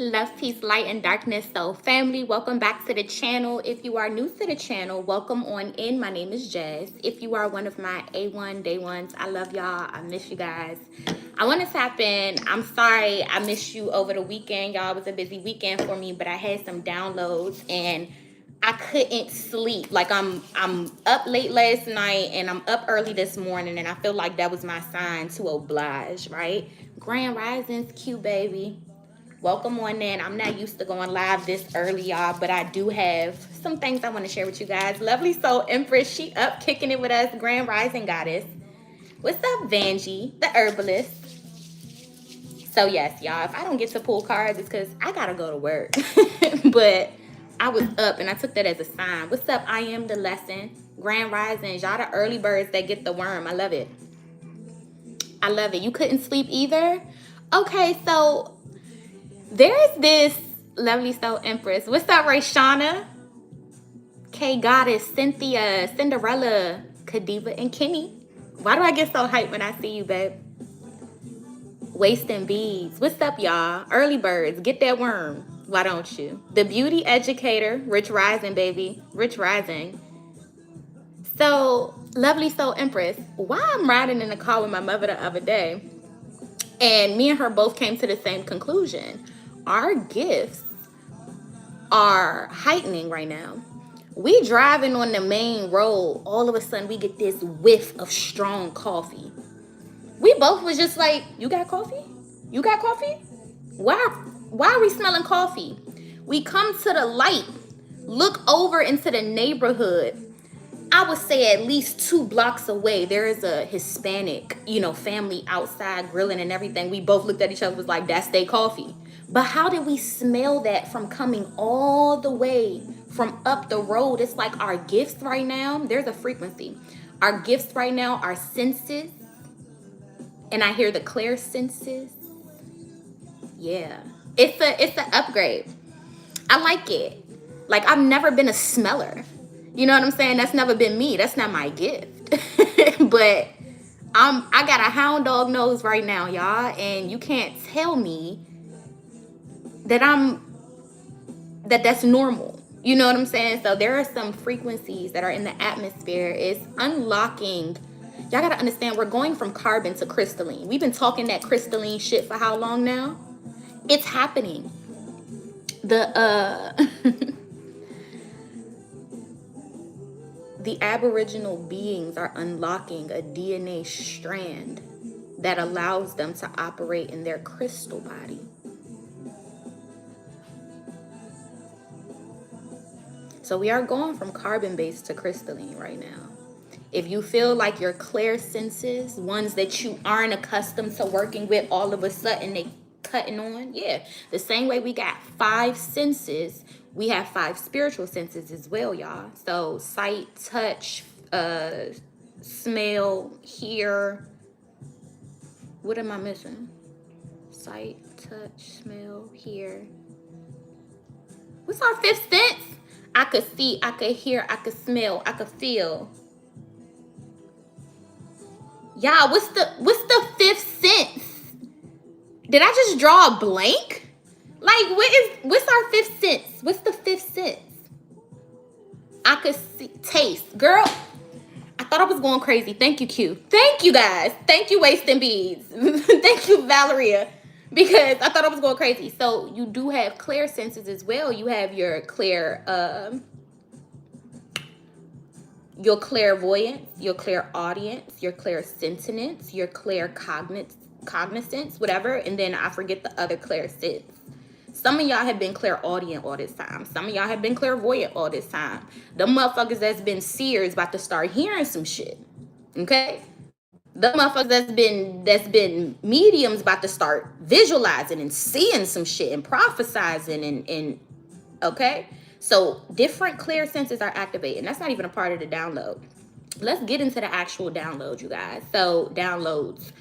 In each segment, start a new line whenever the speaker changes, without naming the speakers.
Love, peace, light, and darkness. So family, welcome back to the channel. If you are new to the channel, welcome on in. My name is Jazz. If you are one of my A1 day ones, I love y'all. I miss you guys. I want to tap in. I'm sorry I missed you over the weekend. Y'all, it was a busy weekend for me, but I had some downloads and I couldn't sleep. Like I'm up late last night and I'm up early this morning, and I feel like that was my sign to oblige, right? Grand Risings, cute baby. Welcome on in. I'm not used to going live this early, y'all, but I do have some things I want to share with you guys. Lovely Soul Empress, she up kicking it with us. Grand Rising Goddess. What's up, Vanjie, the herbalist? So yes, y'all, if I don't get to pull cards, it's because I gotta go to work. But I was up and I took that as a sign. What's up? I am the lesson. Grand Risings, y'all the early birds that get the worm. I love it. I love it. You couldn't sleep either? Okay, so there's this Lovely Soul Empress. What's up, Rayshana? K Goddess, Cynthia, Cinderella, Kadiva, and Kenny. Why do I get so hyped when I see you, babe? Wasting beads. What's up, y'all? Early birds, get that worm. Why don't you? The beauty educator, Rich Rising, baby. Rich Rising. So, Lovely Soul Empress, why I'm riding in the car with my mother the other day, and me and her both came to the same conclusion. Our gifts are heightening right now. We driving on the main road, all of a sudden we get this whiff of strong coffee. We both was just like, you got coffee? You got coffee? Why are we smelling coffee? We come to the light, look over into the neighborhood. I would say at least 2 blocks away, there is a Hispanic, family outside grilling and everything. We both looked at each other, was like, that's their coffee. But how did we smell that from coming all the way from up the road? It's like our gifts right now, there's a frequency. Our gifts right now are senses. And I hear the clear senses. Yeah. It's an upgrade. I like it. Like, I've never been a smeller. You know what I'm saying? That's never been me. That's not my gift. But I got a hound dog nose right now, y'all, and you can't tell me that that's normal. You know what I'm saying? So there are some frequencies that are in the atmosphere. It's unlocking. Y'all gotta understand, we're going from carbon to crystalline. We've been talking that crystalline shit for how long now? It's happening. The Aboriginal beings are unlocking a DNA strand that allows them to operate in their crystal body. So we are going from carbon-based to crystalline right now. If you feel like your clear senses, ones that you aren't accustomed to working with, all of a sudden they cutting on, yeah. The same way we got 5 senses, we have 5 spiritual senses as well, y'all. So sight, touch, smell, hear. What am I missing? Sight, touch, smell, hear. What's our 5th sense? I could see, I could hear, I could smell, I could feel. Y'all, what's the 5th sense? Did I just draw a blank? Like, what's our 5th sense? What's the 5th sense? I could see, taste. Girl, I thought I was going crazy. Thank you, Q. Thank you, guys. Thank you, Wasting Beads. Thank you, Valeria. Because I thought I was going crazy. So you do have clear senses as well. You have your clairvoyance, your clairaudience, your clairsentience, your claircognizance, whatever. And then I forget the other clairsense. Some of y'all have been clairaudient all this time. Some of y'all have been clairvoyant all this time. The motherfuckers that's been seers about to start hearing some shit. Okay? The motherfuckers that's been mediums about to start visualizing and seeing some shit and prophesizing and okay? So different clear senses are activated. That's not even a part of the download. Let's get into the actual download, you guys. So downloads.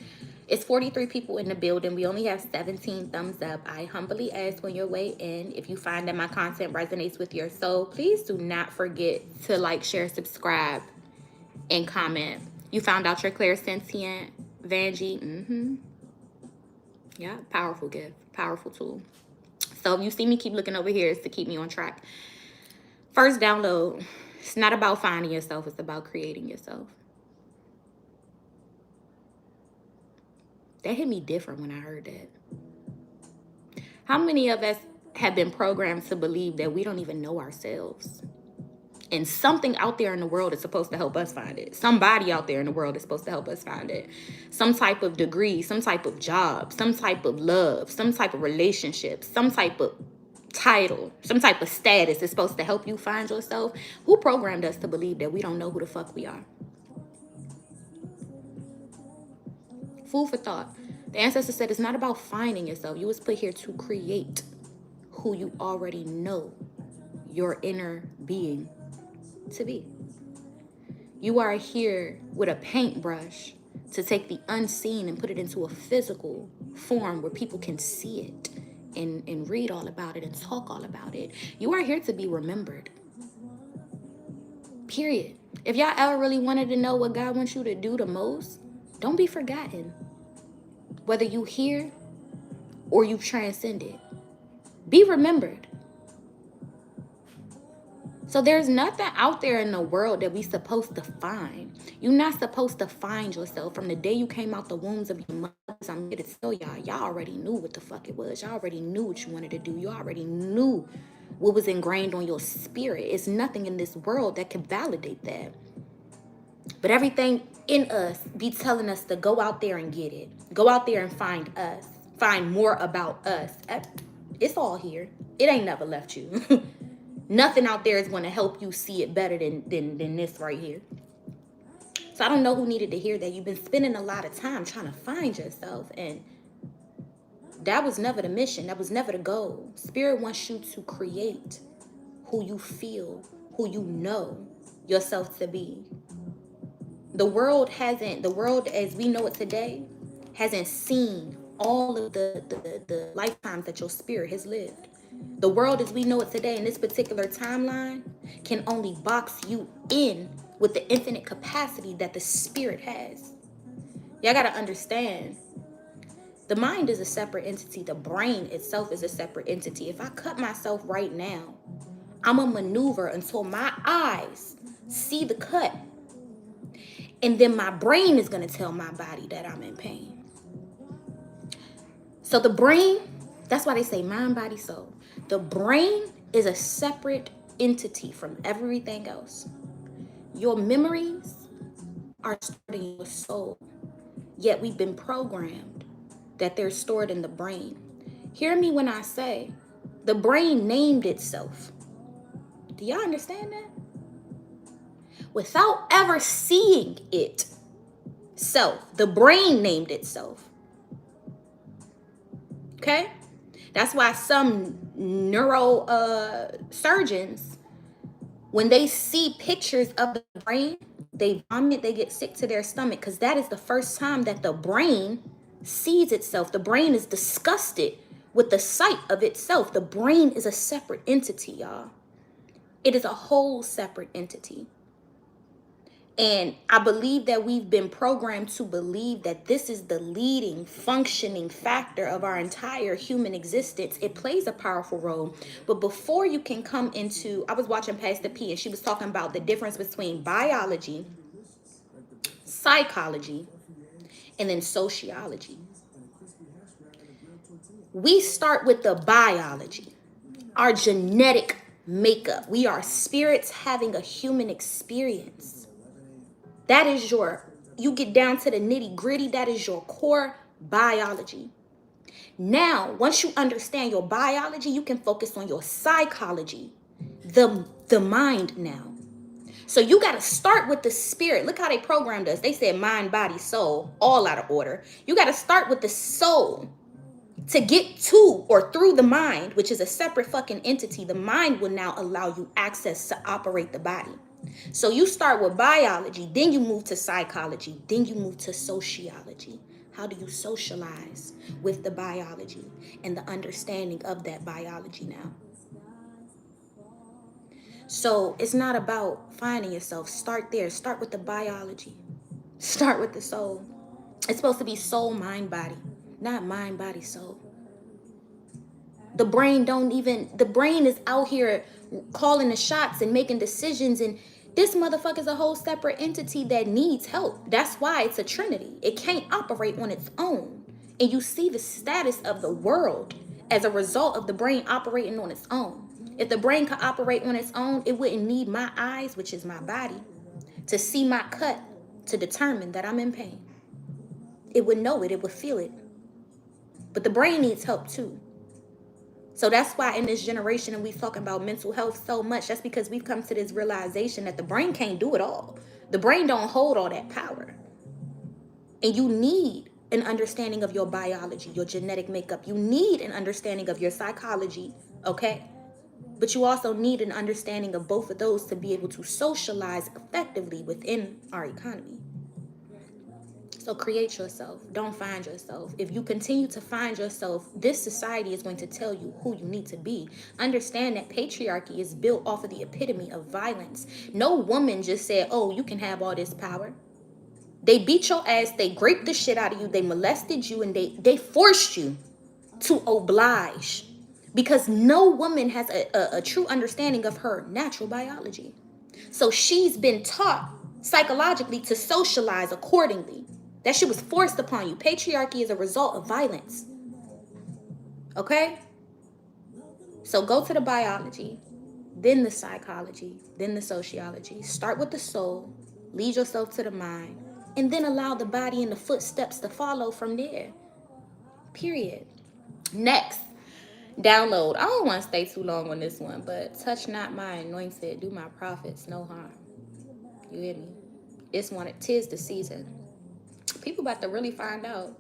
It's 43 people in the building. We only have 17 thumbs up. I humbly ask on your way in, if you find that my content resonates with your soul, please do not forget to like, share, subscribe, and comment. You found out your clairsentient, Vanjie? Yeah, powerful gift, powerful tool. So if you see me keep looking over here, it's to keep me on track. First download, it's not about finding yourself, it's about creating yourself. That hit me different when I heard that. How many of us have been programmed to believe that we don't even know ourselves? And something out there in the world is supposed to help us find it. Somebody out there in the world is supposed to help us find it. Some type of degree, some type of job, some type of love, some type of relationship, some type of title, some type of status is supposed to help you find yourself. Who programmed us to believe that we don't know who the fuck we are? Food for thought. The ancestor said it's not about finding yourself. You was put here to create who you already know your inner being to be. You are here with a paintbrush to take the unseen and put it into a physical form where people can see it and read all about it and talk all about it. You are here to be remembered. Period. If y'all ever really wanted to know what God wants you to do the most, don't be forgotten. Whether you hear or you've transcended, be remembered. So there's nothing out there in the world that we're supposed to find. You're not supposed to find yourself. From the day you came out the wombs of your mothers, I'm here to tell y'all already knew what the fuck it was. Y'all already knew what you wanted to do. You already knew what was ingrained on your spirit. It's nothing in this world that can validate that. But everything in us be telling us to go out there and get it. Go out there and find us. Find more about us. It's all here. It ain't never left you. Nothing out there is going to help you see it better than this right here. So I don't know who needed to hear that. You've been spending a lot of time trying to find yourself, and that was never the mission. That was never the goal. Spirit wants you to create who you feel, who you know yourself to be. The world as we know it today hasn't seen all of the lifetimes that your spirit has lived. The world as we know it today in this particular timeline can only box you in with the infinite capacity that the spirit has. Y'all gotta understand, the mind is a separate entity. The brain itself is a separate entity. If I cut myself right now, I'm gonna maneuver until my eyes see the cut. And then my brain is gonna tell my body that I'm in pain. So the brain, that's why they say mind, body, soul. The brain is a separate entity from everything else. Your memories are stored in your soul, yet we've been programmed that they're stored in the brain. Hear me when I say the brain named itself. Do y'all understand that? Without ever seeing it self, the brain named itself. Okay? That's why some neurosurgeons, when they see pictures of the brain, they vomit, they get sick to their stomach, because that is the first time that the brain sees itself. The brain is disgusted with the sight of itself. The brain is a separate entity, y'all. It is a whole separate entity. And I believe that we've been programmed to believe that this is the leading functioning factor of our entire human existence. It plays a powerful role. But before you can come into, I was watching Pastor P, and she was talking about the difference between biology, psychology, and then sociology. We start with the biology, our genetic makeup. We are spirits having a human experience. That is you get down to the nitty gritty, that is your core biology. Now, once you understand your biology, you can focus on your psychology, the mind now. So you got to start with the spirit. Look how they programmed us. They said mind, body, soul, all out of order. You got to start with the soul to get to or through the mind, which is a separate fucking entity. The mind will now allow you access to operate the body. So you start with biology, then you move to psychology, then you move to sociology. How do you socialize with the biology and the understanding of that biology now? So it's not about finding yourself. Start there. Start with the biology. Start with the soul. It's supposed to be soul, mind, body, not mind, body, soul. The brain is out here calling the shots and making decisions, and this motherfucker is a whole separate entity that needs help. That's why it's a trinity. It can't operate on its own. And you see the status of the world as a result of the brain operating on its own. If the brain could operate on its own, it wouldn't need my eyes, which is my body, to see my cut to determine that I'm in pain. It would know it, it would feel it. But the brain needs help too. So that's why in this generation, and we talking about mental health so much, that's because we've come to this realization that the brain can't do it all. The brain don't hold all that power. And you need an understanding of your biology, your genetic makeup. You need an understanding of your psychology, okay? But you also need an understanding of both of those to be able to socialize effectively within our economy. So create yourself. Don't find yourself. If you continue to find yourself, this society is going to tell you who you need to be. Understand that patriarchy is built off of the epitome of violence. No woman just said, oh, you can have all this power. They beat your ass. They raped the shit out of you. They molested you, and they forced you to oblige. Because no woman has a true understanding of her natural biology. So she's been taught psychologically to socialize accordingly. That shit was forced upon you. Patriarchy is a result of violence. Okay? So go to the biology, then the psychology, then the sociology. Start with the soul, lead yourself to the mind, and then allow the body and the footsteps to follow from there. Period. Next, download. I don't want to stay too long on this one, but touch not my anointed, do my prophets no harm. You hear me? Tis the season. People about to really find out.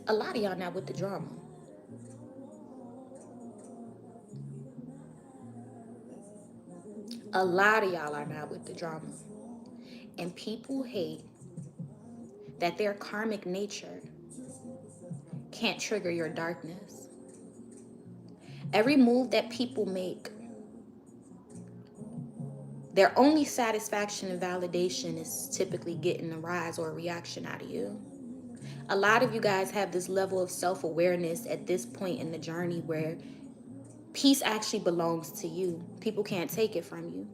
A lot of y'all not with the drama. A lot of y'all are not with the drama. And people hate that their karmic nature can't trigger your darkness. Every move that people make, their only satisfaction and validation is typically getting a rise or a reaction out of you. A lot of you guys have this level of self-awareness at this point in the journey where peace actually belongs to you. People can't take it from you.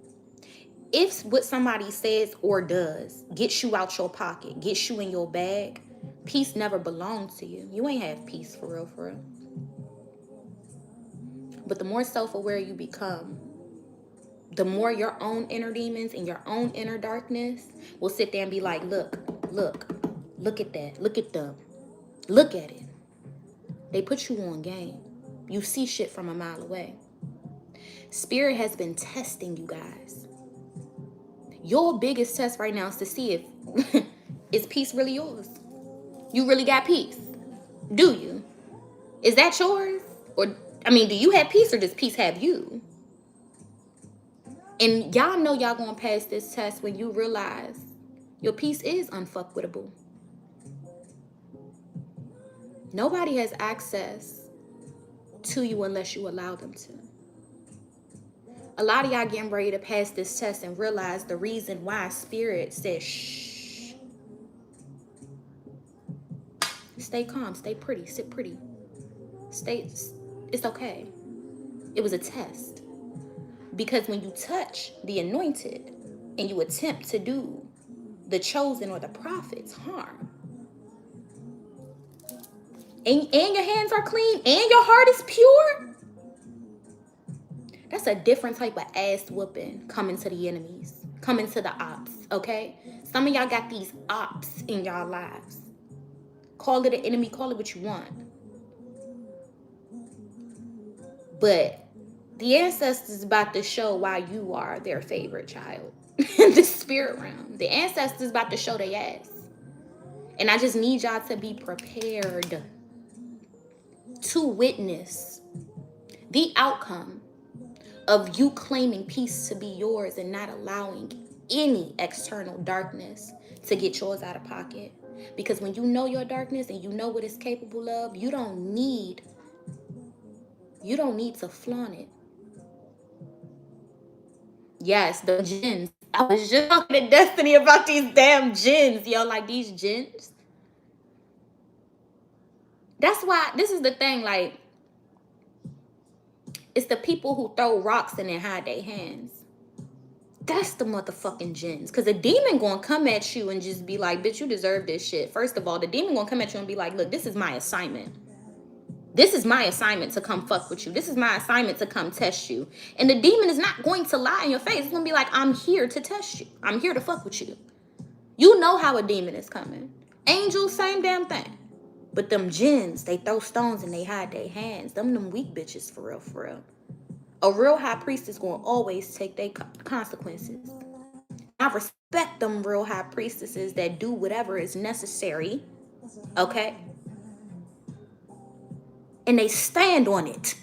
If what somebody says or does gets you out your pocket, gets you in your bag, peace never belongs to you. You ain't have peace for real, for real. But the more self-aware you become, the more your own inner demons and your own inner darkness will sit there and be like, look at that. Look at them. Look at it. They put you on game. You see shit from a mile away. Spirit has been testing you guys. Your biggest test right now is to see if is peace really yours? You really got peace? Do you? Is that yours? Or, I mean, do you have peace or does peace have you? And y'all know y'all gonna pass this test when you realize your peace is unfuckwittable. Nobody has access to you unless you allow them to. A lot of y'all getting ready to pass this test and realize the reason why Spirit says, shh. Stay calm, stay pretty, sit pretty. It's okay. It was a test. Because when you touch the anointed and you attempt to do the chosen or the prophet's harm, and your hands are clean and your heart is pure, that's a different type of ass whooping coming to the enemies, coming to the ops, okay? Some of y'all got these ops in y'all lives. Call it an enemy, call it what you want. But the ancestors about to show why you are their favorite child in the spirit realm. The ancestors about to show their ass. And I just need y'all to be prepared to witness the outcome of you claiming peace to be yours and not allowing any external darkness to get yours out of pocket. Because when you know your darkness and you know what it's capable of, you don't need to flaunt it. Yes, the jinns. I was just talking to Destiny about these damn jinns, yo. Like these jinns. That's why, this is the thing, like, it's the people who throw rocks and then hide their hands. That's the motherfucking gens. Because a demon gonna come at you and just be like, bitch, you deserve this shit. First of all, the demon gonna come at you and be like, look, this is my assignment. This is my assignment to come fuck with you. This is my assignment to come test you. And the demon is not going to lie in your face. It's gonna be like, I'm here to test you. I'm here to fuck with you. You know how a demon is coming. Angels, same damn thing. But them jinns, they throw stones and they hide their hands. Them weak bitches, for real, for real. A real high priest is going to always take their consequences. I respect them real high priestesses that do whatever is necessary, okay? And they stand on it.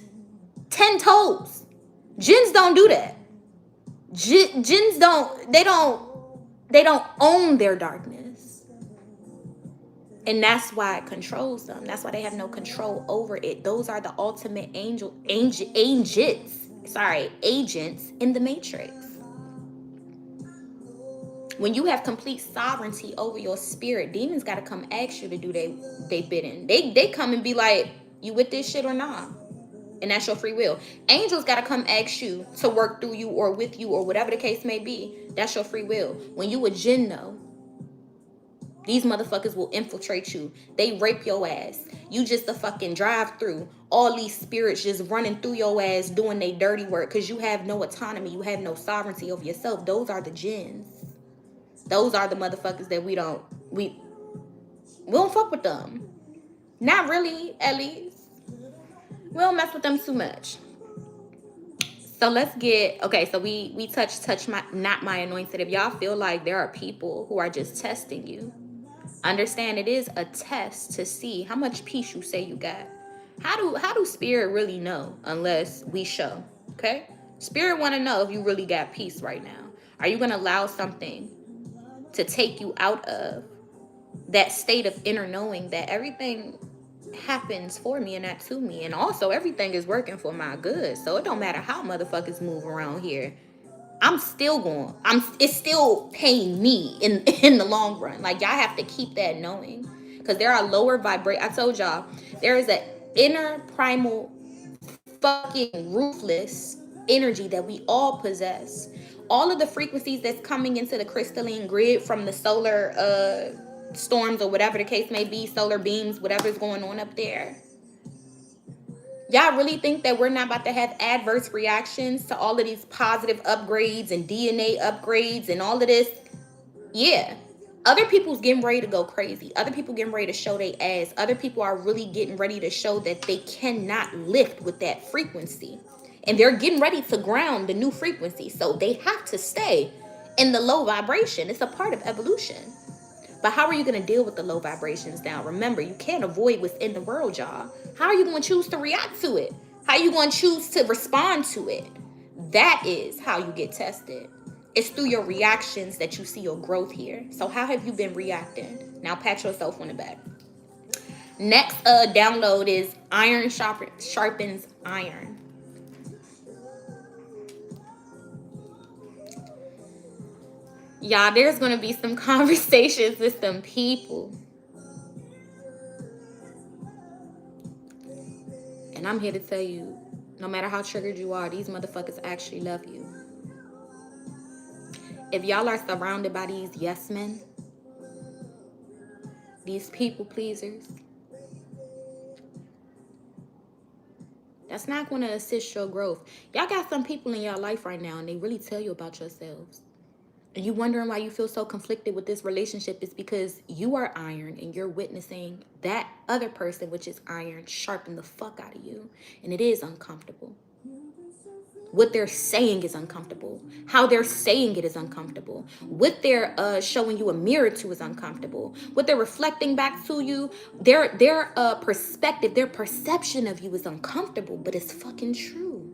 10 toes. Jinns don't do that. Jinns don't own their darkness. And that's why it controls them. That's why they have no control over it. Those are the ultimate agents in the matrix. When you have complete sovereignty over your spirit, demons got to come ask you to do they bidding. They come and be like, you with this shit or not? And that's your free will. Angels got to come ask you to work through you or with you or whatever the case may be. That's your free will. When you a jinn, though, these motherfuckers will infiltrate you. They rape your ass. You just a fucking drive through. All these spirits just running through your ass doing their dirty work because you have no autonomy. You have no sovereignty over yourself. Those are the jinns. Those are the motherfuckers that we don't fuck with them. Not really, at least. We don't mess with them too much. So let's get, okay, so we touch my, not my anointed. If y'all feel like there are people who are just testing you, understand it is a test to see how much peace you say you got. How do spirit really know unless we show, okay? Spirit want to know if you really got peace right now. Are you going to allow something to take you out of that state of inner knowing that everything happens for me and not to me, and also everything is working for my good, so it don't matter how motherfuckers move around here, it's still paying me in the long run. Like, y'all have to keep that knowing, because there are lower I told y'all there is an inner primal fucking ruthless energy that we all possess. All of the frequencies that's coming into the crystalline grid from the solar storms or whatever the case may be, solar beams, whatever's going on up there. Y'all really think that we're not about to have adverse reactions to all of these positive upgrades and DNA upgrades and all of this? Yeah. Other people's getting ready to go crazy. Other people getting ready to show their ass. Other people are really getting ready to show that they cannot lift with that frequency. And they're getting ready to ground the new frequency. So they have to stay in the low vibration. It's a part of evolution. But how are you going to deal with the low vibrations now? Remember, you can't avoid what's in the world, y'all. How are you going to choose to react to it? How are you going to choose to respond to it? That is how you get tested. It's through your reactions that you see your growth here. So how have you been reacting? Now pat yourself on the back. Next download is iron sharpens iron. Y'all, there's going to be some conversations with some people. And I'm here to tell you, no matter how triggered you are, these motherfuckers actually love you. If y'all are surrounded by these yes men, these people pleasers, that's not going to assist your growth. Y'all got some people in your life right now and they really tell you about yourselves. And you wondering why you feel so conflicted with this relationship is because you are iron and you're witnessing that other person, which is iron, sharpen the fuck out of you. And it is uncomfortable. What they're saying is uncomfortable. How they're saying it is uncomfortable. What they're showing you a mirror to is uncomfortable. What they're reflecting back to you, their perspective, their perception of you is uncomfortable, but it's fucking true.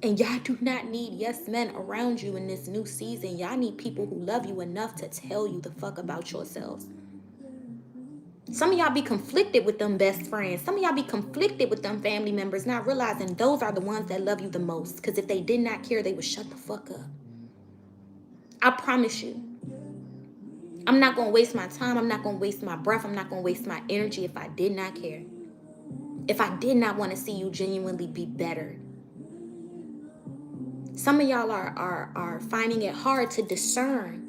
And y'all do not need yes men around you in this new season. Y'all need people who love you enough to tell you the fuck about yourselves. Some of y'all be conflicted with them best friends. Some of y'all be conflicted with them family members, not realizing those are the ones that love you the most. Because if they did not care, they would shut the fuck up. I promise you. I'm not going to waste my time. I'm not going to waste my breath. I'm not going to waste my energy if I did not care. If I did not want to see you genuinely be better. Some of y'all are finding it hard to discern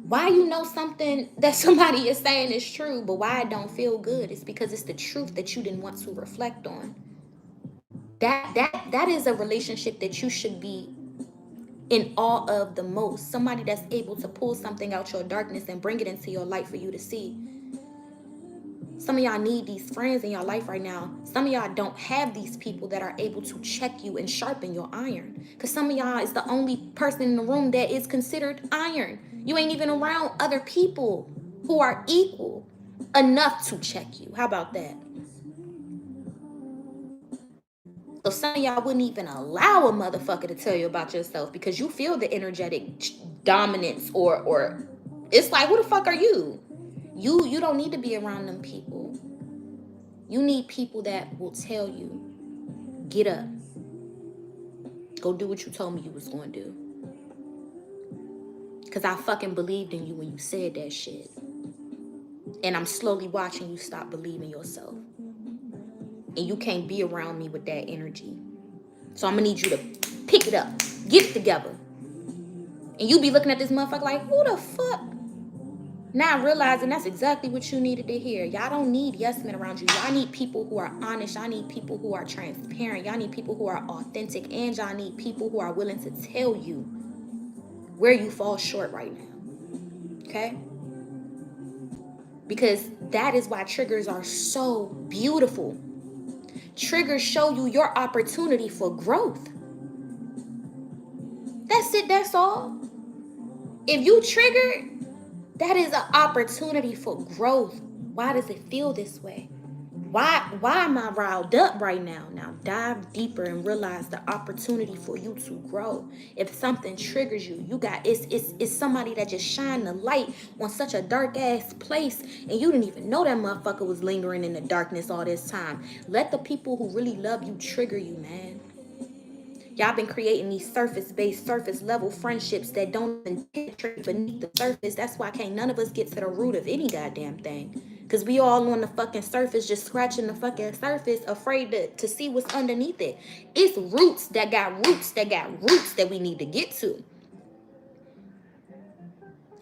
why you know something that somebody is saying is true, but why it don't feel good. It's because it's the truth that you didn't want to reflect on. That is a relationship that you should be in awe of the most. Somebody that's able to pull something out your darkness and bring it into your light for you to see. Some of y'all need these friends in your life right now. Some of y'all don't have these people that are able to check you and sharpen your iron. Because some of y'all is the only person in the room that is considered iron. You ain't even around other people who are equal enough to check you. How about that? So some of y'all wouldn't even allow a motherfucker to tell you about yourself because you feel the energetic dominance or it's like, who the fuck are you? You don't need to be around them people. You need people that will tell you, get up. Go do what you told me you was going to do. Because I fucking believed in you when you said that shit. And I'm slowly watching you stop believing yourself. And you can't be around me with that energy. So I'm going to need you to pick it up. Get it together. And you be looking at this motherfucker like, who the fuck? Now realizing that's exactly what you needed to hear. Y'all don't need yes men around you. Y'all need people who are honest. Y'all need people who are transparent. Y'all need people who are authentic. And y'all need people who are willing to tell you where you fall short right now. Okay? Because that is why triggers are so beautiful. Triggers show you your opportunity for growth. That's it. That's all. If you triggered, that is an opportunity for growth. Why does it feel this way? Why am I riled up right now? Now dive deeper and realize the opportunity for you to grow. If something triggers you, you got it's somebody that just shined the light on such a dark ass place and you didn't even know that motherfucker was lingering in the darkness all this time. Let the people who really love you trigger you, man. Y'all been creating these surface-based, surface-level friendships that don't even penetrate beneath the surface. That's why can't none of us get to the root of any goddamn thing. Because we all on the fucking surface, just scratching the fucking surface, afraid to see what's underneath it. It's roots that got roots that got roots that we need to get to.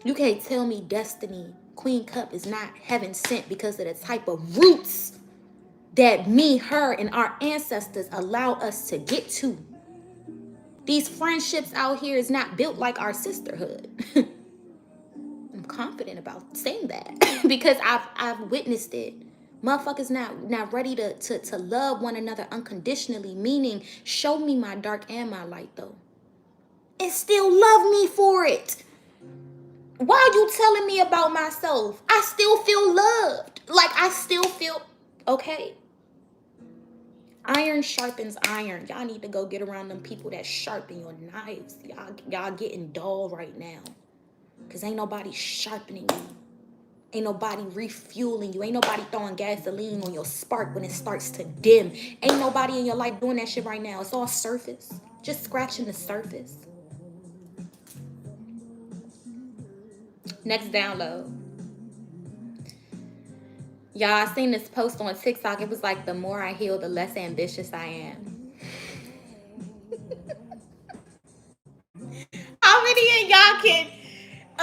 You can't tell me Destiny, Queen Cup is not heaven sent because of the type of roots that me, her, and our ancestors allow us to get to. These friendships out here is not built like our sisterhood. I'm confident about saying that because I've witnessed it. Motherfuckers not ready to love one another unconditionally, meaning show me my dark and my light though. And still love me for it. Why are you telling me about myself? I still feel loved. Like I still feel okay. Iron sharpens iron. Y'all need to go get around them people that sharpen your knives. Y'all getting dull right now. Because ain't nobody sharpening you. Ain't nobody refueling you. Ain't nobody throwing gasoline on your spark when it starts to dim. Ain't nobody in your life doing that shit right now. It's all surface. Just scratching the surface. Next download. Y'all, I seen this post on TikTok. It was like, the more I heal, the less ambitious I am. How many of y'all can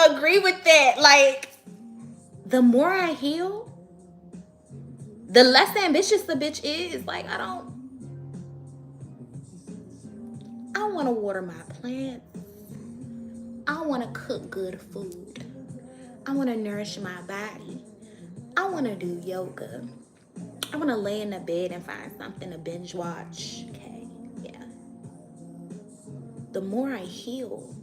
agree with that? Like, the more I heal, the less ambitious the bitch is. Like, I don't want to water my plants. I want to cook good food. I want to nourish my body. I want to do yoga. I want to lay in the bed and find something to binge watch. Okay, yeah. The more I heal,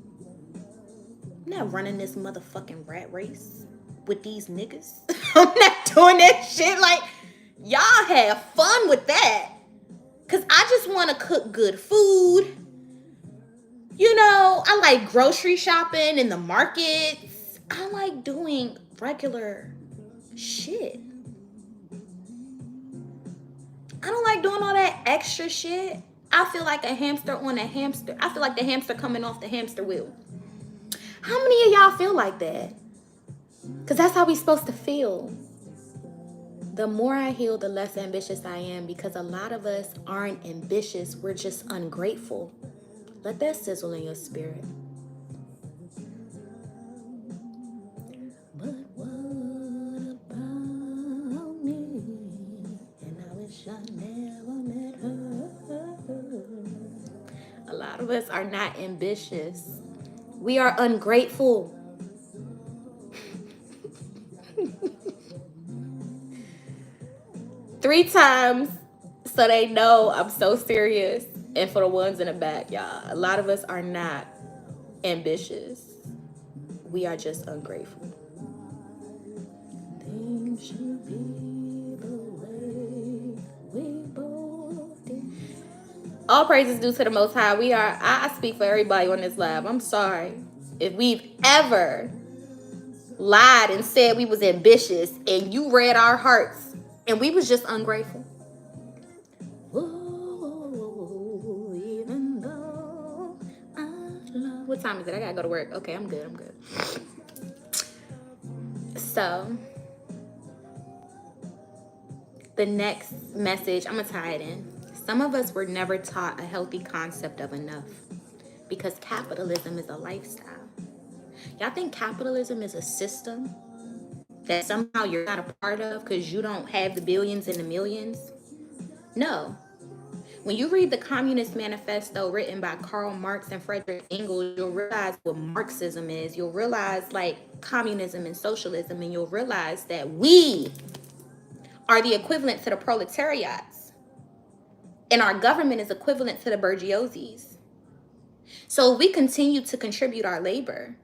I'm not running this motherfucking rat race with these niggas. I'm not doing that shit. Like, y'all have fun with that. Because I just want to cook good food. You know, I like grocery shopping in the markets. I like doing regular shit. I don't like doing all that extra shit. I feel like a hamster on a hamster. I feel like the hamster coming off the hamster wheel. How many of y'all feel like that? Because that's how we're supposed to feel. The more I heal, the less ambitious I am, because a lot of us aren't ambitious. We're just ungrateful. Let that sizzle in your spirit. But what about me? And I wish I never met her. A lot of us are not ambitious. We are ungrateful. Three times so they know I'm so serious. And for the ones in the back, y'all, a lot of us are not ambitious. We are just ungrateful. Things should be the way we both did. All praises due to the Most High. I speak for everybody on this live. I'm sorry if we've ever lied and said we was ambitious and you read our hearts and we was just ungrateful. Whoa, even though I love... What time is it? I gotta go to work. Okay, I'm good. So the next message, I'm gonna tie it in. Some of us were never taught a healthy concept of enough because capitalism is a lifestyle. Y'all think capitalism is a system that somehow you're not a part of because you don't have the billions and the millions? No. When you read the Communist Manifesto written by Karl Marx and Frederick Engels, you'll realize what Marxism is. You'll realize like communism and socialism, and you'll realize that we are the equivalent to the proletariats, and our government is equivalent to the bourgeoisies. So we continue to contribute our labor.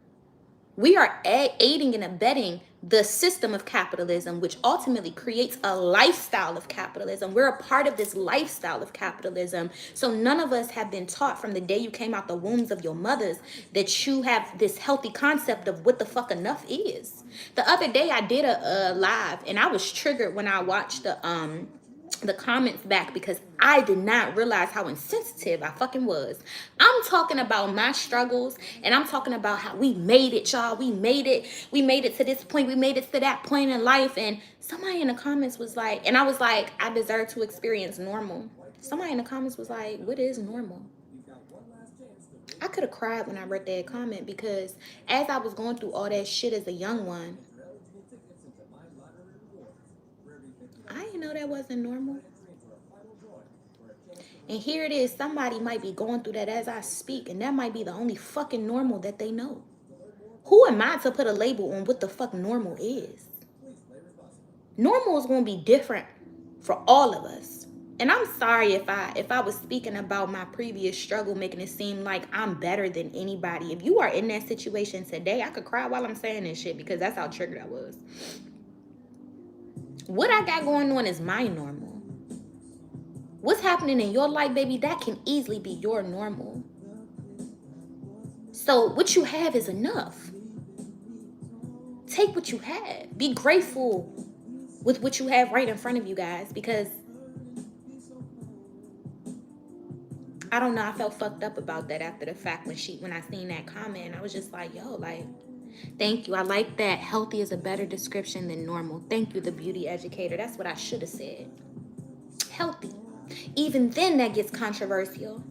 We are aiding and abetting the system of capitalism, which ultimately creates a lifestyle of capitalism. We're a part of this lifestyle of capitalism. So none of us have been taught from the day you came out the wombs of your mothers that you have this healthy concept of what the fuck enough is. The other day I did a live and I was triggered when I watched the comments back because I did not realize how insensitive I fucking was. I'm talking about my struggles and I'm talking about how we made it, y'all. We made it. We made it to this point. We made it to that point in life. And somebody in the comments was like, and I was like, I deserve to experience normal. Somebody in the comments was like, what is normal? I could have cried when I read that comment because as I was going through all that shit as a young one, I didn't know that wasn't normal. And here it is, somebody might be going through that as I speak, and that might be the only fucking normal that they know. Who am I to put a label on what the fuck normal is? Normal is going to be different for all of us. And I'm sorry if I was speaking about my previous struggle, making it seem like I'm better than anybody. If you are in that situation today, I could cry while I'm saying this shit because that's how triggered I was. What I got going on is my normal. What's happening in your life, baby, that can easily be your normal. So what you have is enough. Take what you have. Be grateful with what you have right in front of you, guys, because I don't know, I felt fucked up about that after the fact when I seen that comment. I was just like, yo, like, thank you. I like that. Healthy is a better description than normal. Thank you, the beauty educator. That's what I should have said. Healthy. Even then that gets controversial.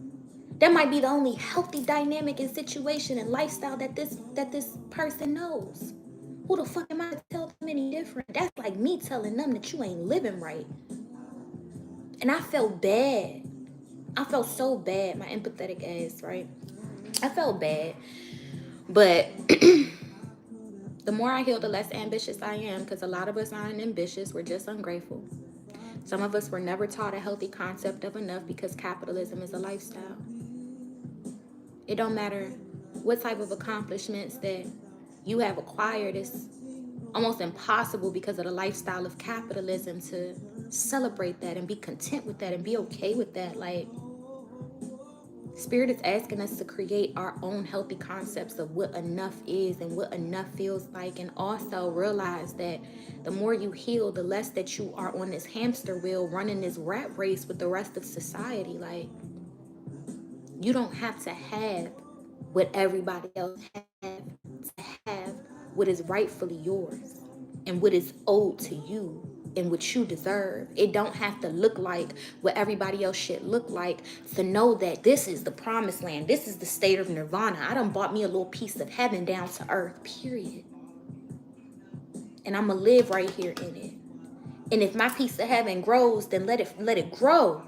That might be the only healthy dynamic and situation and lifestyle that this person knows. Who the fuck am I to tell them any different? That's like me telling them that you ain't living right. And I felt bad. I felt so bad. My empathetic ass, right? I felt bad. But the more I heal, the less ambitious I am, because a lot of us aren't ambitious. We're just ungrateful. Some of us were never taught a healthy concept of enough because capitalism is a lifestyle. It don't matter what type of accomplishments that you have acquired. It's almost impossible because of the lifestyle of capitalism to celebrate that and be content with that and be okay with that. Like, Spirit is asking us to create our own healthy concepts of what enough is and what enough feels like, and also realize that the more you heal, the less that you are on this hamster wheel running this rat race with the rest of society. Like, you don't have to have what everybody else has to have what is rightfully yours and what is owed to you and what you deserve. It don't have to look like what everybody else shit look like to know that this is the promised land. This is the state of nirvana. I done bought me a little piece of heaven down to earth, period. And I'm gonna live right here in it. And if my piece of heaven grows, then let it grow.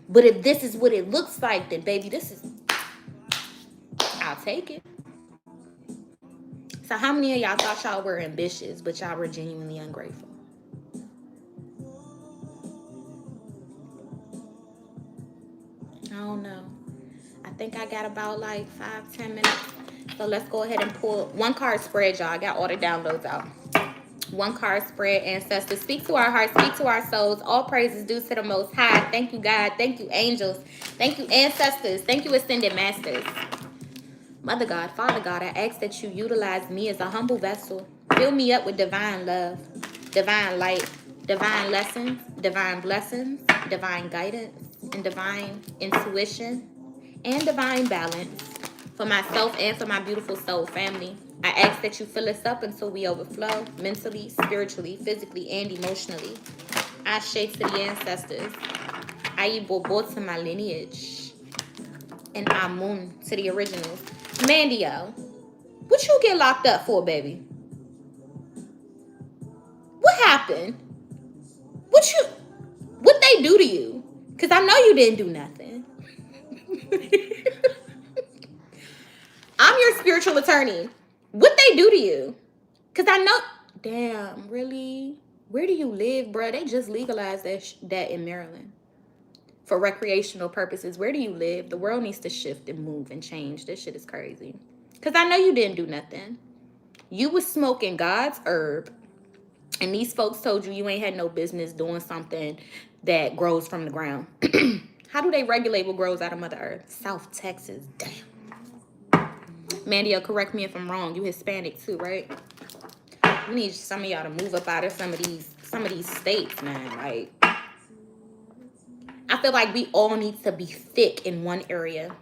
But if this is what it looks like, then baby, I'll take it. So how many of y'all thought y'all were ambitious, but y'all were genuinely ungrateful? I don't know. I think I got about like 5-10 minutes. So let's go ahead and pull one card spread, y'all. I got all the downloads out. One card spread, ancestors. Speak to our hearts, speak to our souls. All praises due to the Most High. Thank you, God. Thank you, angels. Thank you, ancestors. Thank you, ascended masters. Mother God, Father God, I ask that you utilize me as a humble vessel. Fill me up with divine love, divine light, divine lessons, divine blessings, divine guidance, and divine intuition, and divine balance for myself and for my beautiful soul family. I ask that you fill us up until we overflow mentally, spiritually, physically, and emotionally. Ashe to the ancestors. Ayibobo to my lineage. And Amun to the originals. Mandio, what you get locked up for, baby? What happened? What they do to you? Because I know you didn't do nothing. I'm your spiritual attorney. What they do to you? Because I know, damn, really? Where do you live, bruh? They just legalized that in Maryland for recreational purposes. Where do you live? The world needs to shift and move and change. This shit is crazy. Because I know you didn't do nothing. You was smoking God's herb, and these folks told you ain't had no business doing something that grows from the ground. How do they regulate what grows out of Mother Earth? South Texas. Damn. Mandio, correct me if I'm wrong. You Hispanic too, right? We need some of y'all to move up out of some of these states, man. Like, I feel like we all need to be thick in one area.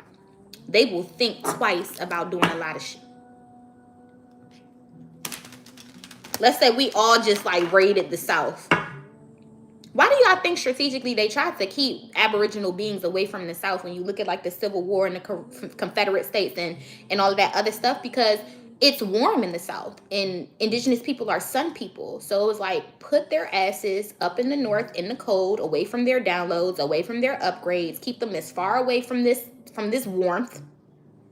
They will think twice about doing a lot of shit. Let's say we all just like raided the South. Why do y'all think strategically they tried to keep Aboriginal beings away from the South when you look at like the Civil War and the Confederate States and all of that other stuff? Because it's warm in the South and indigenous people are sun people. So it was like, put their asses up in the North in the cold, away from their downloads, away from their upgrades, keep them as far away from this warmth.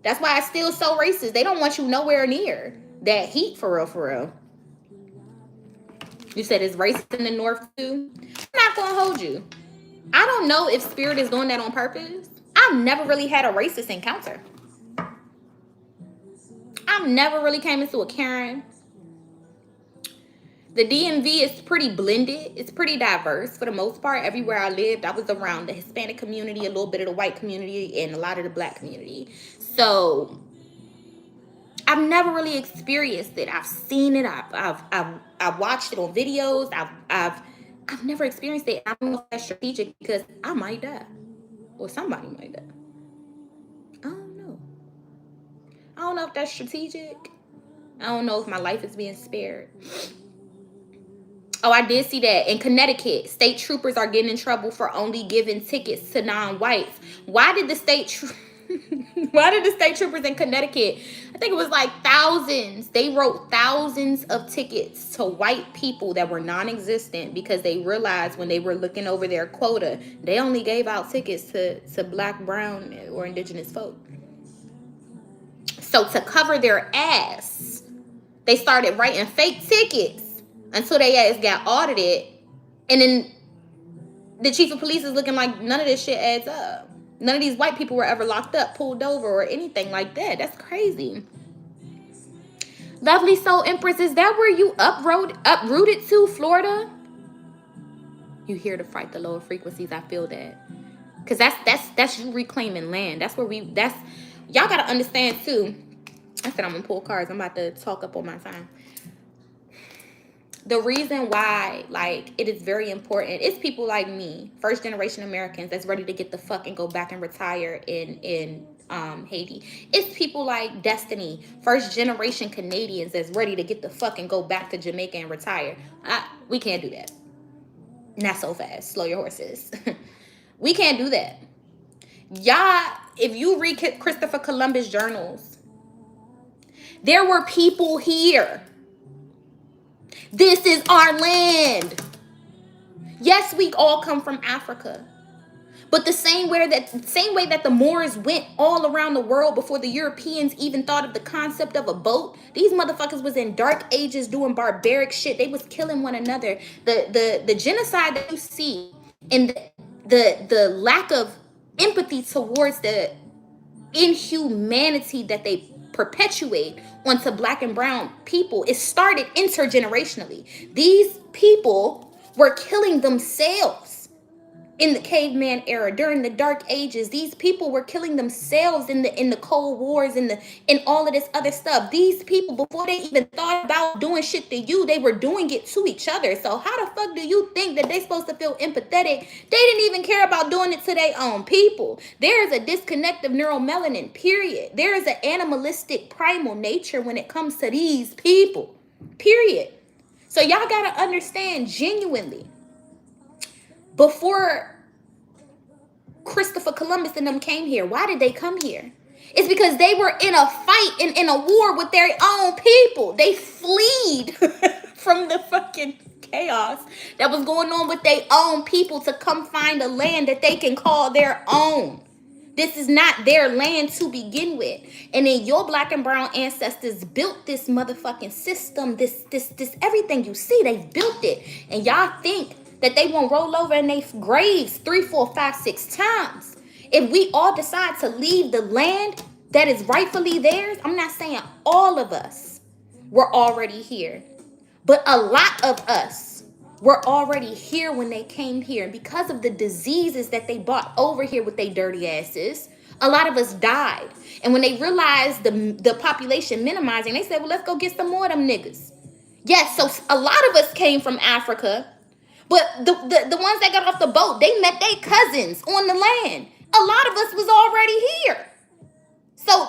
That's why it's still so racist. They don't want you nowhere near that heat, for real, for real. You said it's racist in the North too? I'm not going to hold you. I don't know if Spirit is doing that on purpose. I've never really had a racist encounter. I've never really came into a Karen. The DMV is pretty blended. It's pretty diverse for the most part. Everywhere I lived, I was around the Hispanic community, a little bit of the white community, and a lot of the black community. So I've never really experienced it. I've seen it. I've watched it on videos. I've never experienced it. I don't know if that's strategic because I might die, or somebody might die. I don't know. I don't know if that's strategic. I don't know if my life is being spared. Oh, I did see that in Connecticut, state troopers are getting in trouble for only giving tickets to non-whites. Why did the state troopers in Connecticut, I think it was like thousands, they wrote thousands of tickets to white people that were non-existent because they realized when they were looking over their quota, they only gave out tickets to black, brown, or indigenous folk. So to cover their ass, they started writing fake tickets until their ass got audited. And then the chief of police is looking like none of this shit adds up. None of these white people were ever locked up, pulled over, or anything like that. That's crazy. Lovely Soul Empress, is that where you uprooted to, Florida? You here to fight the lower frequencies. I feel that. Because that's you reclaiming land. That's where y'all got to understand too. I said I'm going to pull cards. I'm about to talk up on my time. The reason why, like, it is very important, it's people like me, first generation Americans, that's ready to get the fuck and go back and retire in Haiti. It's people like Destiny, first generation Canadians that's ready to get the fuck and go back to Jamaica and retire. We can't do that. Not so fast. Slow your horses. We can't do that. Y'all, if you read Christopher Columbus journals, there were people here. This is our land. Yes, we all come from Africa. But the same way that the Moors went all around the world before the Europeans even thought of the concept of a boat, these motherfuckers was in dark ages doing barbaric shit. They was killing one another. The genocide that you see and the lack of empathy towards the inhumanity that they perpetuate onto black and brown people, it started intergenerationally. These people were killing themselves. In the caveman era, during the dark ages, these people were killing themselves in the Cold Wars and all of this other stuff. These people, before they even thought about doing shit to you, they were doing it to each other. So how the fuck do you think that they're supposed to feel empathetic? They didn't even care about doing it to their own people. There is a disconnect of neuromelanin, period. There is an animalistic primal nature when it comes to these people, period. So y'all gotta understand, genuinely, before Christopher Columbus and them came here, why did they come here? It's because they were in a fight, in a war with their own people. They fled from the fucking chaos that was going on with their own people to come find a land that they can call their own. This is not their land to begin with. And then your black and brown ancestors built this motherfucking system, this everything you see, they built it. And y'all think that they won't roll over in their graves 3, 4, 5, 6 times. If we all decide to leave the land that is rightfully theirs, I'm not saying all of us were already here, but a lot of us were already here when they came here. And because of the diseases that they brought over here with their dirty asses, a lot of us died. And when they realized the population minimizing, they said, well, let's go get some more of them niggas. Yes, so a lot of us came from Africa. But the ones that got off the boat, they met their cousins on the land. A lot of us was already here. So,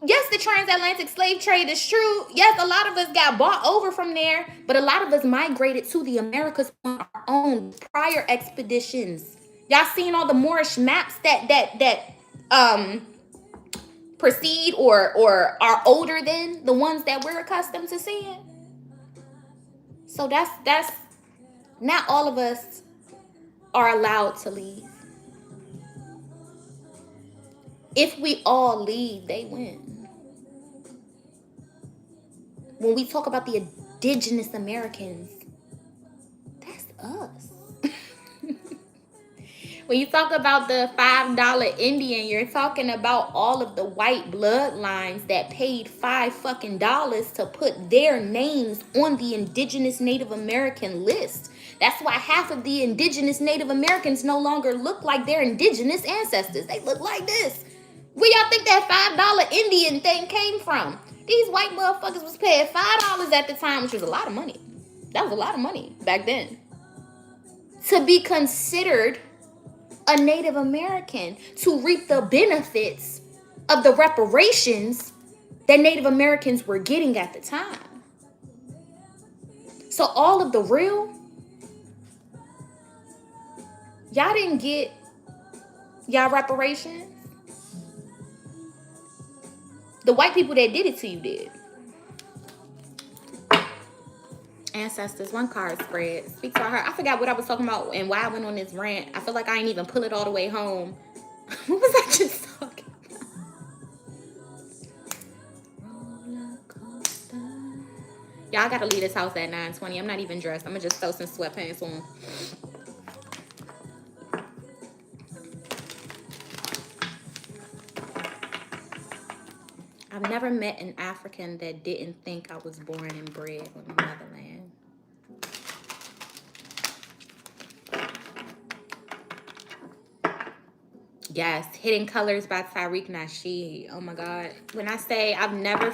yes, the transatlantic slave trade is true. Yes, a lot of us got bought over from there. But a lot of us migrated to the Americas on our own prior expeditions. Y'all seen all the Moorish maps that precede or are older than the ones that we're accustomed to seeing? So that's not all of us are allowed to leave. If we all leave, they win. When we talk about the indigenous Americans, that's us. When you talk about the $5 Indian, you're talking about all of the white bloodlines that paid $5 to put their names on the indigenous Native American list. That's why half of the indigenous Native Americans no longer look like their indigenous ancestors. They look like this. Where y'all think that $5 Indian thing came from? These white motherfuckers was paying $5 at the time, which was a lot of money. That was a lot of money back then. To be considered a Native American, to reap the benefits of the reparations that Native Americans were getting at the time. So all of the real, y'all didn't get y'all reparations. The white people that did it to you did. Ancestors, one card spread. Speak to her. I forgot what I was talking about and why I went on this rant. I feel like I ain't even pull it all the way home. What was I just talking about? Y'all, I gotta leave this house at 9:20. I'm not even dressed. I'm gonna just throw some sweatpants on. I've never met an African that didn't think I was born and bred on the motherland. Yes, Hidden Colors by Tariq Nasheed. Oh my God. When I say I've never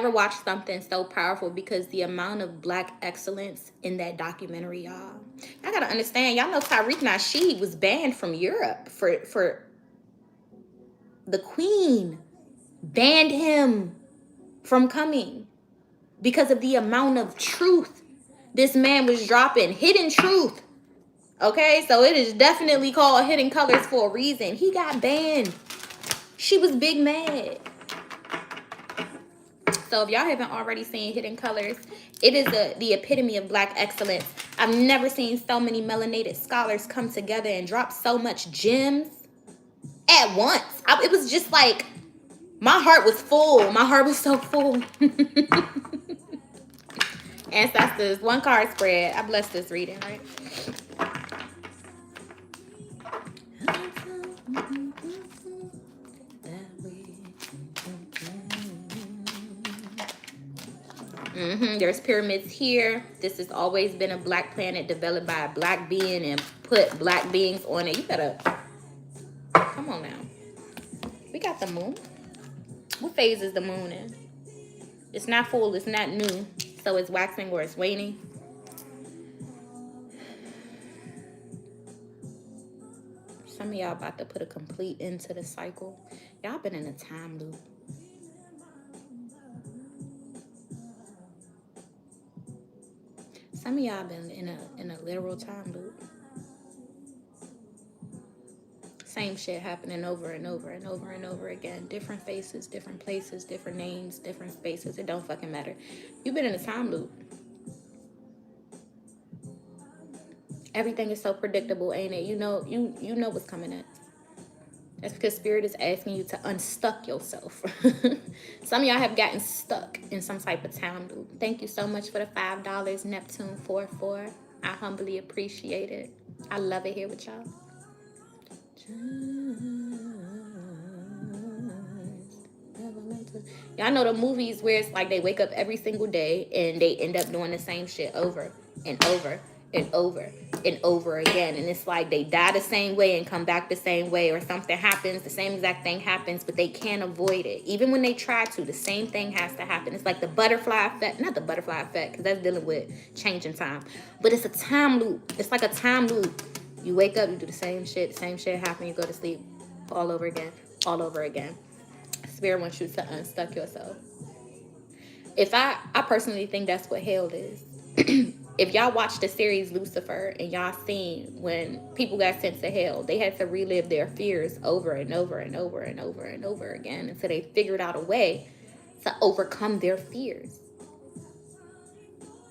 watched something so powerful, because the amount of Black excellence in that documentary, y'all. I gotta understand, y'all know Tariq Nasheed was banned from Europe for the queen banned him from coming because of the amount of truth this man was dropping. Hidden truth. Okay, so it is definitely called Hidden Colors for a reason. He got banned. She was big mad. So if y'all haven't already seen Hidden Colors, it is the epitome of Black excellence. I've never seen so many melanated scholars come together and drop so much gems at once. It was just like, my heart was full. My heart was so full. Ancestors, 1 card spread. I blessed this reading, right? There's pyramids here. This has always been a Black planet developed by a Black being and put Black beings on it. You better, come on now. We got the moon. What phase is the moon in? It's not full, it's not new. So it's waxing or it's waning. Some of y'all about to put a complete end to the cycle. Y'all been in a time loop. Some of y'all been in a literal time loop. Same shit happening over and over and over and over again. Different faces, different places, different names, different spaces. It don't fucking matter. You've been in a time loop. Everything is so predictable, ain't it? You know what's coming next. That's because Spirit is asking you to unstuck yourself. Some of y'all have gotten stuck in some type of time loop. Thank you so much for the $5, Neptune 44. I humbly appreciate it. I love it here with y'all. Y'all know the movies where it's like they wake up every single day and they end up doing the same shit over and over and over and over again, and it's like they die the same way and come back the same way, or something happens, the same exact thing happens, but they can't avoid it. Even when they try to, the same thing has to happen. It's like the butterfly effect. Not the butterfly effect, because that's dealing with changing time, but it's a time loop. It's like a time loop. You wake up, you do the same shit happen, you go to sleep all over again, all over again. Spirit wants you to unstuck yourself. If I personally think that's what hell is. If y'all watched the series Lucifer and y'all seen when people got sent to hell, they had to relive their fears over and over and over and over and over again until they figured out a way to overcome their fears.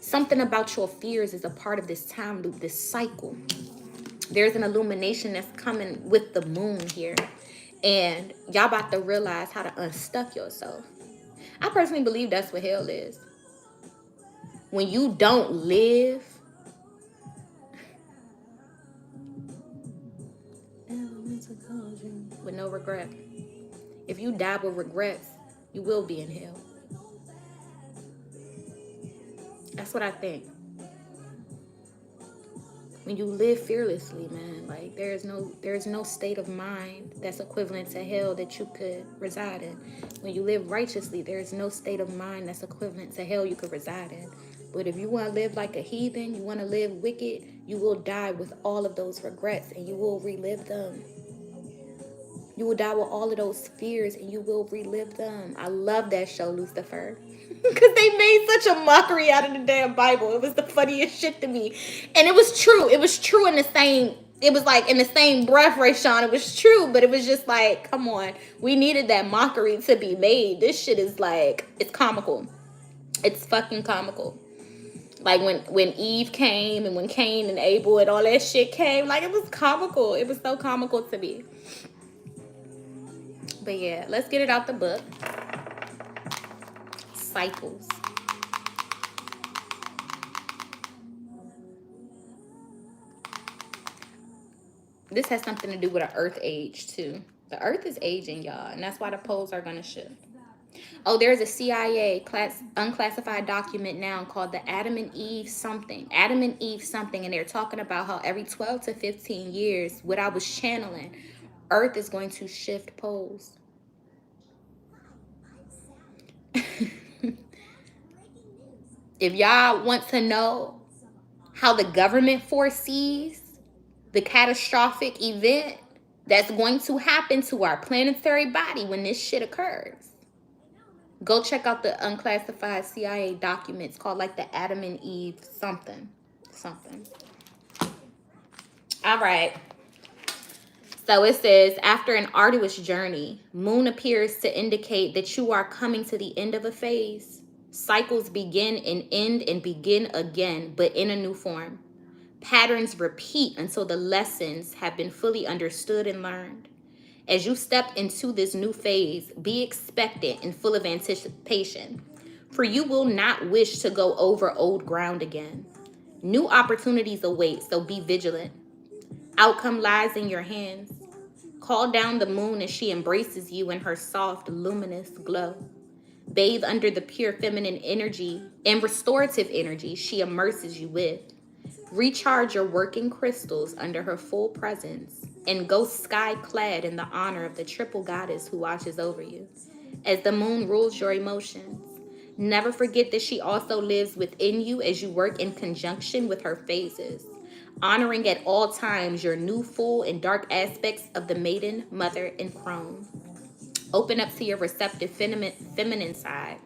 Something about your fears is a part of this time loop, this cycle. There's an illumination that's coming with the moon here. And y'all about to realize how to unstuck yourself. I personally believe that's what hell is. When you don't live with no regret. If you die with regrets, you will be in hell. That's what I think. When you live fearlessly, man, like there's no state of mind that's equivalent to hell that you could reside in. When you live righteously, there's no state of mind that's equivalent to hell you could reside in. But if you want to live like a heathen, you want to live wicked, you will die with all of those regrets and you will relive them. You will die with all of those fears and you will relive them. I love that show, Lucifer. Because they made such a mockery out of the damn Bible. It was the funniest shit to me. And it was true. It was true in the same, it was like in the same breath, Rayshawn. It was true, but it was just like, come on. We needed that mockery to be made. This shit is like, it's comical. It's fucking comical. Like when Eve came and when Cain and Abel and all that shit came, like it was comical. It was so comical to me. But yeah, let's get it out the book. Cycles. This has something to do with an earth age too. The earth is aging, y'all, and that's why the poles are going to shift. Oh, there's a CIA unclassified document now called the Adam and Eve something. Adam and Eve something, and they're talking about how every 12 to 15 years, what I was channeling, Earth is going to shift poles. If y'all want to know how the government foresees the catastrophic event that's going to happen to our planetary body when this shit occurs. Go check out the unclassified CIA documents called like the Adam and Eve something. All right. So it says, after an arduous journey, moon appears to indicate that you are coming to the end of a phase. Cycles begin and end and begin again, but in a new form. Patterns repeat until the lessons have been fully understood and learned. As you step into this new phase, be expectant and full of anticipation, for you will not wish to go over old ground again. New opportunities await, so be vigilant. Outcome lies in your hands. Call down the moon as she embraces you in her soft, luminous glow. Bathe under the pure feminine energy and restorative energy she immerses you with. Recharge your working crystals under her full presence and go sky-clad in the honor of the triple goddess who watches over you. As the moon rules your emotions, never forget that she also lives within you as you work in conjunction with her phases, honoring at all times your new full and dark aspects of the maiden, mother, and crone. Open up to your receptive feminine side.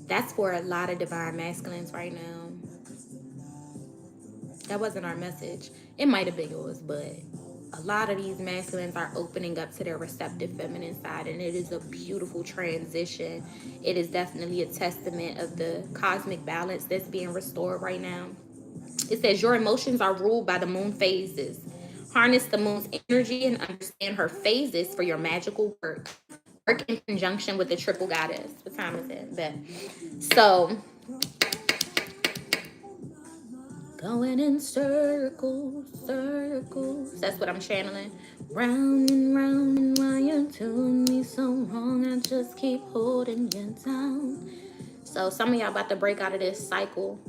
That's for a lot of divine masculines right now. That wasn't our message. It might have been yours, but a lot of these masculines are opening up to their receptive feminine side, and it is a beautiful transition. It is definitely a testament of the cosmic balance that's being restored right now. It says your emotions are ruled by the moon phases. Harness the moon's energy and understand her phases for your magical work. Work in conjunction with the triple goddess. What time is it? Bet. So, going in circles, circles. That's what I'm channeling. Round and while you're doing me so wrong, I just keep holding you down. So some of y'all about to break out of this cycle.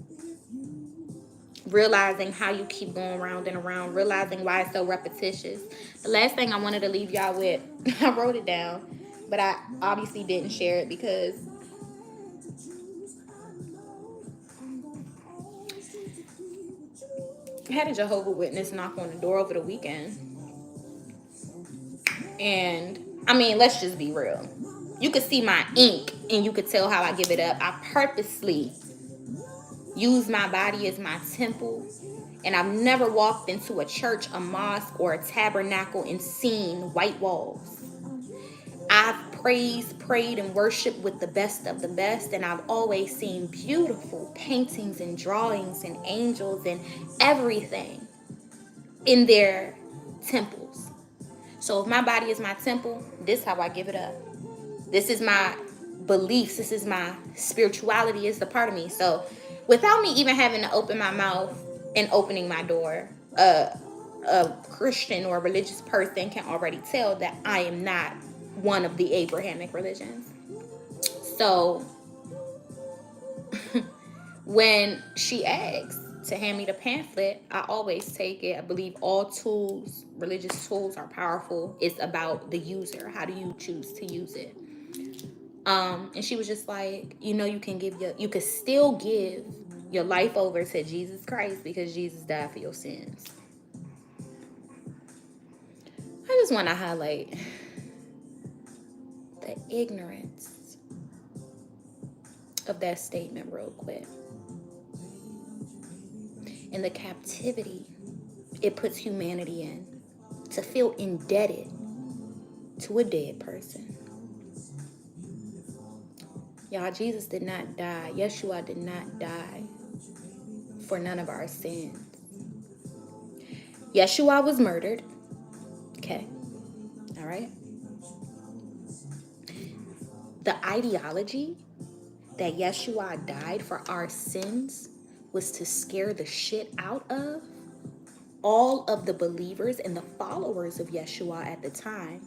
Realizing how you keep going round and around. Realizing why it's so repetitious. The last thing I wanted to leave y'all with, I wrote it down, but I obviously didn't share it because I had a Jehovah's Witness knock on the door over the weekend. And, I mean, let's just be real. You could see my ink and you could tell how I give it up. I purposely use my body as my temple. And I've never walked into a church, a mosque, or a tabernacle and seen white walls. I've praised, prayed, and worshiped with the best of the best, and I've always seen beautiful paintings and drawings and angels and everything in their temples. So if my body is my temple, this is how I give it up. This is my beliefs. This is my spirituality. It's a part of me. So without me even having to open my mouth and opening my door, a Christian or a religious person can already tell that I am not one of the Abrahamic religions. So when she asks to hand me the pamphlet, I always take it. I believe all tools, religious tools, are powerful. It's about the user. How do you choose to use it? And she was just like, you know, you could still give your life over to Jesus Christ because Jesus died for your sins. I just want to highlight the ignorance of that statement real quick. And the captivity it puts humanity in to feel indebted to a dead person. Y'all, Jesus did not die. Yeshua did not die for none of our sins. Yeshua was murdered. Okay. All right. The ideology that Yeshua died for our sins was to scare the shit out of all of the believers and the followers of Yeshua at the time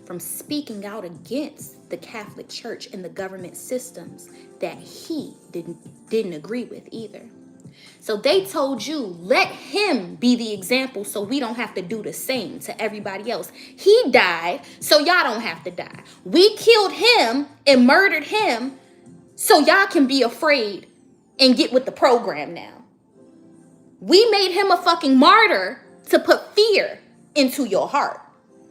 from speaking out against the Catholic Church and the government systems that he didn't agree with either. So they told you, let him be the example so we don't have to do the same to everybody else. He died, so y'all don't have to die. We killed him and murdered him so y'all can be afraid and get with the program now. We made him a fucking martyr to put fear into your heart.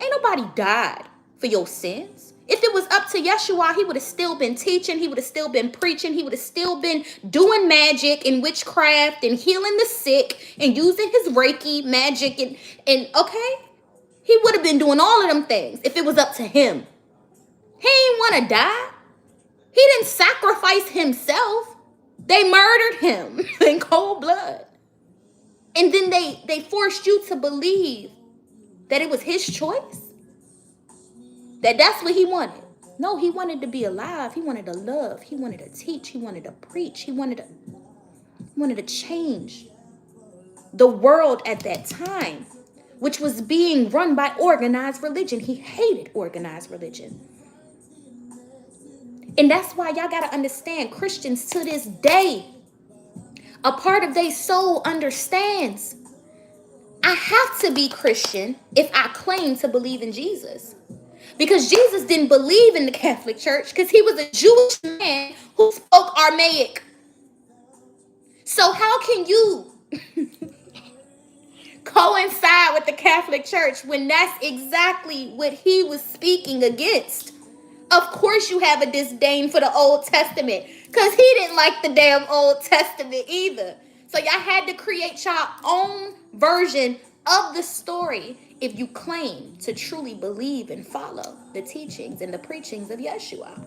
Ain't nobody died for your sins. If it was up to Yeshua, he would have still been teaching. He would have still been preaching. He would have still been doing magic and witchcraft and healing the sick and using his Reiki magic. And okay, he would have been doing all of them things if it was up to him. He ain't want to die. He didn't sacrifice himself. They murdered him in cold blood. And then they forced you to believe that it was his choice. That's what he wanted. No, he wanted to be alive. He wanted to love. He wanted to teach. He wanted to preach. He wanted to change the world at that time, which was being run by organized religion. He hated organized religion. And that's why y'all got to understand, Christians to this day, a part of their soul understands, I have to be Christian if I claim to believe in Jesus. Because Jesus didn't believe in the Catholic Church because he was a Jewish man who spoke Aramaic. So how can you coincide with the Catholic Church when that's exactly what he was speaking against? Of course you have a disdain for the Old Testament because he didn't like the damn Old Testament either. So y'all had to create your own version of the story if you claim to truly believe and follow the teachings and the preachings of Yeshua.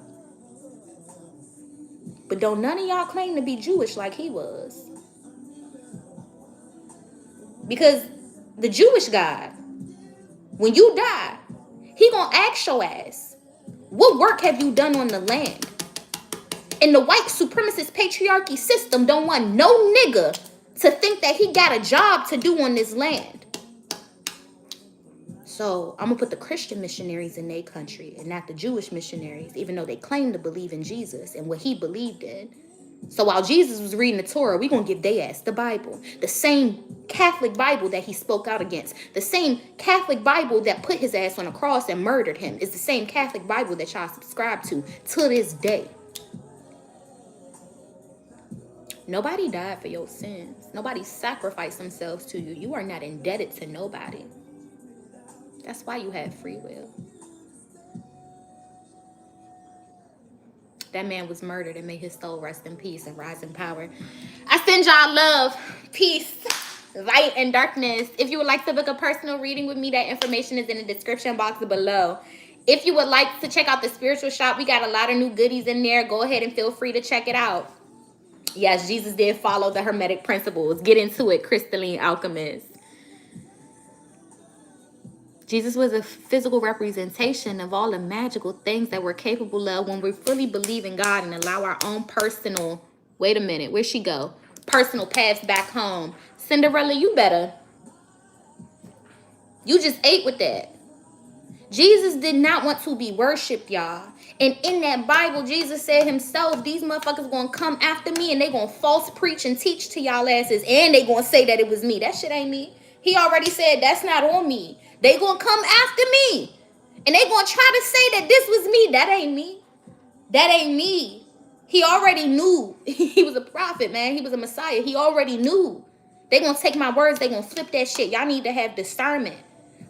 But don't none of y'all claim to be Jewish like he was. Because the Jewish God, when you die, he gonna ask your ass, what work have you done on the land? And the white supremacist patriarchy system don't want no nigga to think that he got a job to do on this land. So I'm going to put the Christian missionaries in their country and not the Jewish missionaries, even though they claim to believe in Jesus and what he believed in. So while Jesus was reading the Torah, we're going to give their ass the Bible. The same Catholic Bible that he spoke out against. The same Catholic Bible that put his ass on a cross and murdered him is the same Catholic Bible that y'all subscribe to this day. Nobody died for your sins. Nobody sacrificed themselves to you. You are not indebted to nobody. That's why you have free will. That man was murdered, and may his soul rest in peace and rise in power. I send y'all love, peace, light, and darkness. If you would like to book a personal reading with me, that information is in the description box below. If you would like to check out the spiritual shop, we got a lot of new goodies in there. Go ahead and feel free to check it out. Yes, Jesus did follow the Hermetic principles. Get into it, crystalline alchemist. Jesus was a physical representation of all the magical things that we're capable of when we fully believe in God and allow our own personal, wait a minute, where'd she go? Personal paths back home. Cinderella, you better. You just ate with that. Jesus did not want to be worshipped, y'all. And in that Bible, Jesus said himself, these motherfuckers gonna come after me and they gonna false preach and teach to y'all asses. And they gonna say that it was me. That shit ain't me. He already said that's not on me. They gonna come after me. And they gonna try to say that this was me. That ain't me. That ain't me. He already knew. He was a prophet, man. He was a Messiah. He already knew. They gonna take my words. They gonna flip that shit. Y'all need to have discernment.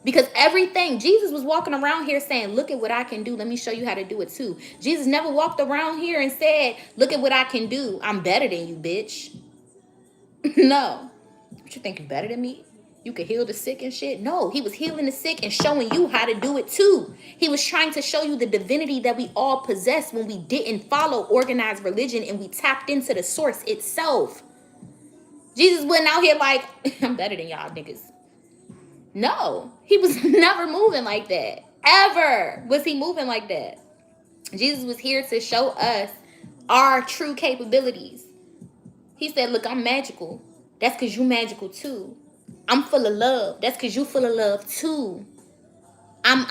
Because everything, Jesus was walking around here saying, look at what I can do. Let me show you how to do it too. Jesus never walked around here and said, look at what I can do. I'm better than you, bitch. No. What, you think you're better than me? You could heal the sick and shit? No, he was healing the sick and showing you how to do it too. He was trying to show you the divinity that we all possess when we didn't follow organized religion and we tapped into the source itself. Jesus wasn't out here like, I'm better than y'all niggas. No, he was never moving like that. Ever was he moving like that. Jesus was here to show us our true capabilities. He said, look, I'm magical. That's because you magical too. I'm full of love. That's because you full of love too. I'm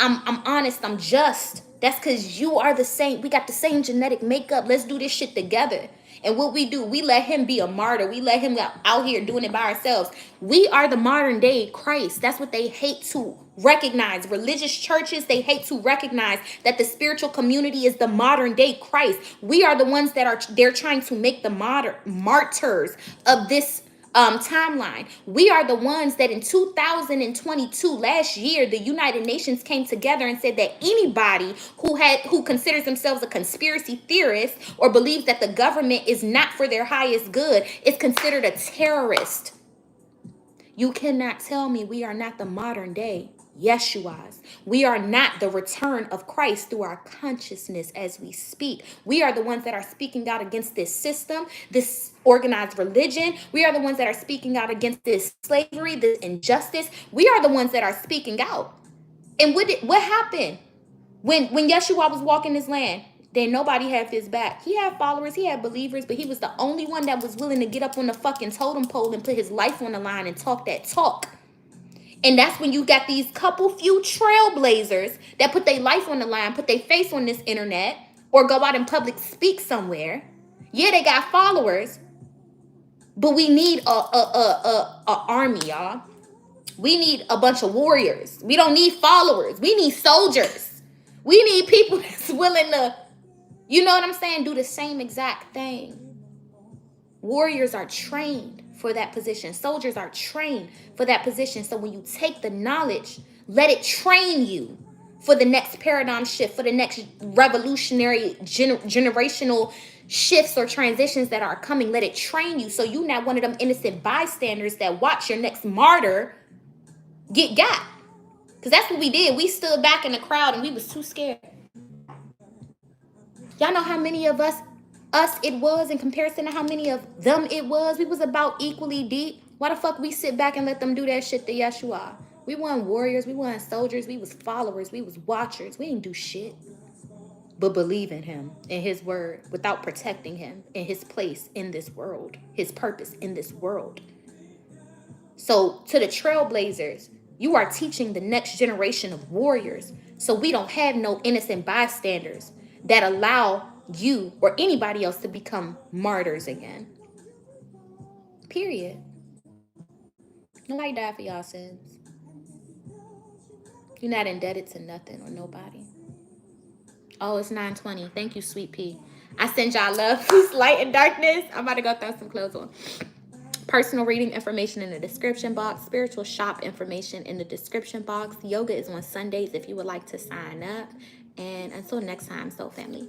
honest. I'm just. That's because you are the same. We got the same genetic makeup. Let's do this shit together. And what we do, we let him be a martyr. We let him out here doing it by ourselves. We are the modern day Christ. That's what they hate to recognize. Religious churches, they hate to recognize that the spiritual community is the modern day Christ. We are the ones that they're trying to make the martyrs of this timeline. We are the ones that in 2022, last year, the United Nations came together and said that anybody who considers themselves a conspiracy theorist or believes that the government is not for their highest good is considered a terrorist. You cannot tell me we are not the modern day Yeshuas. We are not the return of Christ through our consciousness as we speak. We are the ones that are speaking out against this system, this organized religion. We are the ones that are speaking out against this slavery, this injustice. We are the ones that are speaking out. And what happened when Yeshua was walking this land? Then nobody had his back. He had followers, he had believers, but he was the only one that was willing to get up on the fucking totem pole and put his life on the line and talk that talk. And that's when you got these few trailblazers that put their life on the line, put their face on this internet, or go out in public, speak somewhere. Yeah, they got followers, but we need a army, y'all. We need a bunch of warriors. We don't need followers. We need soldiers. We need people that's willing to, you know what I'm saying, do the same exact thing. Warriors are trained for that position. Soldiers are trained for that position. So when you take the knowledge, let it train you for the next paradigm shift, for the next revolutionary generational shifts or transitions that are coming. Let it train you so you're not one of them innocent bystanders that watch your next martyr get got. Because that's what we did. We stood back in the crowd and we was too scared. Y'all know how many of us it was in comparison to how many of them it was? We was about equally deep. Why the fuck we sit back and let them do that shit to Yeshua? We weren't warriors. We weren't soldiers. We was followers. We was watchers. We didn't do shit but believe in him and his word without protecting him and his place in this world, his purpose in this world. So to the trailblazers, you are teaching the next generation of warriors. So we don't have no innocent bystanders that allow you or anybody else to become martyrs again. Period. Nobody died for y'all sins. You're not indebted to nothing or nobody. Oh, it's 9:20. Thank you, Sweet Pea. I send y'all love, peace, light, and darkness. I'm about to go throw some clothes on. Personal reading information in the description box. Spiritual shop information in the description box. Yoga is on Sundays if you would like to sign up. And until next time, soul family.